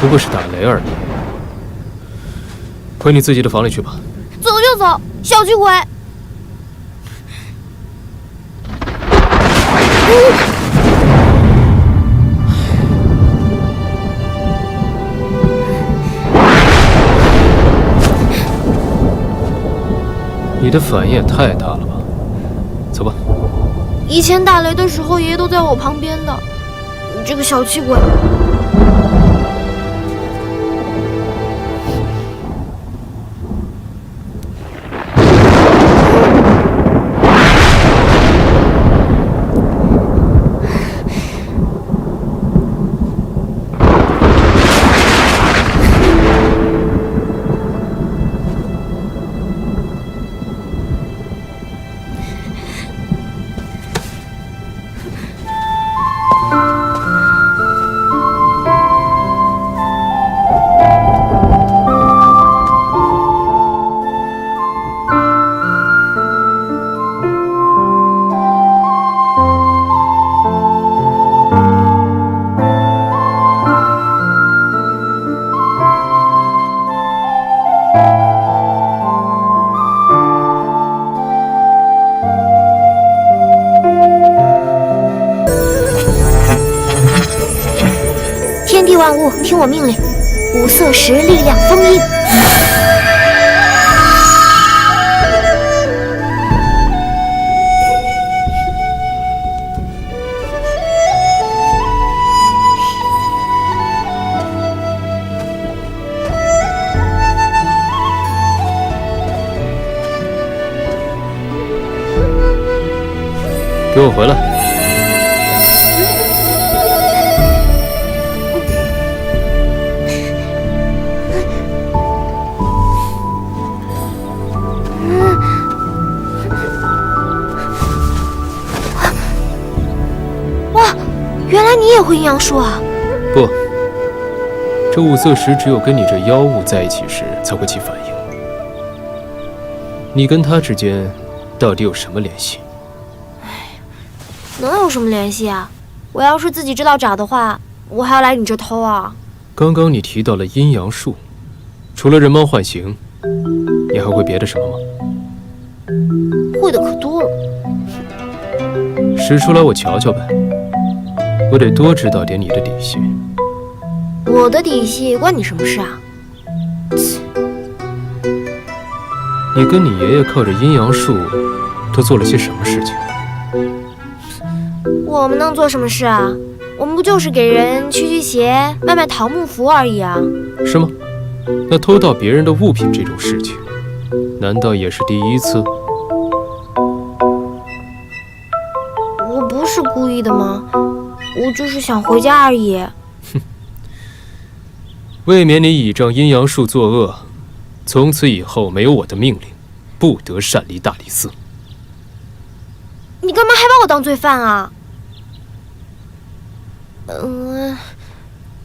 不过是打雷而已。回你自己的房里去吧。走就走，小气鬼！你的反应也太大了吧？走吧。以前打雷的时候，爷爷都在我旁边的。你这个小气鬼！天地万物，听我命令！五色石，力量封印。给我回来！原来你也会阴阳术啊！不，这五色石只有跟你这妖物在一起时才会起反应。你跟他之间到底有什么联系？能有什么联系啊？我要是自己知道找的话，我还要来你这偷啊！刚刚你提到了阴阳术，除了人猫唤形，你还会别的什么吗？会的可多了。使出来我瞧瞧呗。我得多知道点你的底细。我的底细关你什么事啊？你跟你爷爷靠着阴阳术都做了些什么事情？我们能做什么事啊？我们不就是给人驱邪、卖卖桃木符而已啊？是吗？那偷盗别人的物品这种事情，难道也是第一次？我不是故意的吗？我就是想回家而已。哼，未免你倚仗阴阳术作恶，从此以后没有我的命令，不得擅离大理寺。你干嘛还把我当罪犯啊？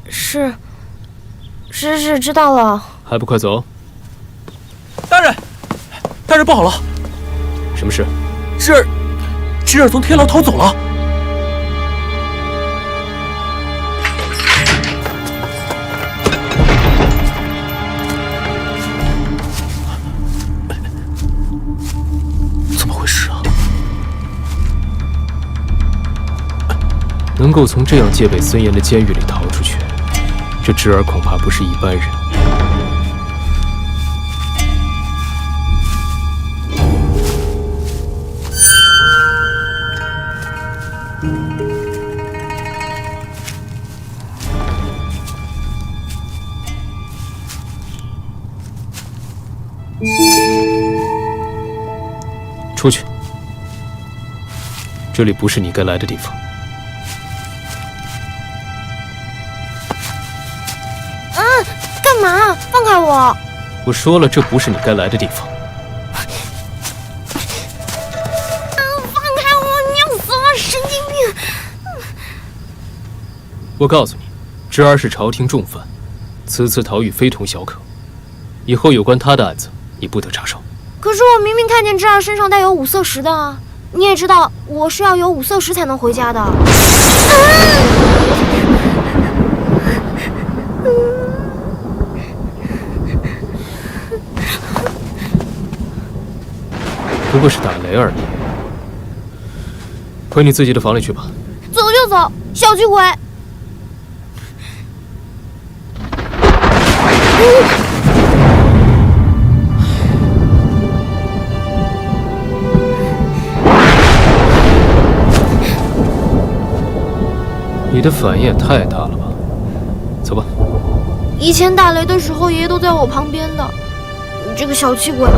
是，知道了。还不快走！大人，大人不好了！什么事？侄儿从天牢逃走了。怎么回事啊？能够从这样戒备森严的监狱里逃出去，这侄儿恐怕不是一般人。出去，这里不是你该来的地方。干嘛？放开我！我说了，这不是你该来的地方。放开我！你要死了，神经病！我告诉你，侄儿是朝廷重犯，此次逃狱非同小可。以后有关他的案子，你不得插手。可是我明明看见侄儿身上带有五色石的啊！你也知道，我是要有五色石才能回家的。不过是打雷而已。回你自己的房里去吧。走就走，小气鬼！你的反应也太大了吧？走吧。以前打雷的时候，爷爷都在我旁边的。你这个小气鬼！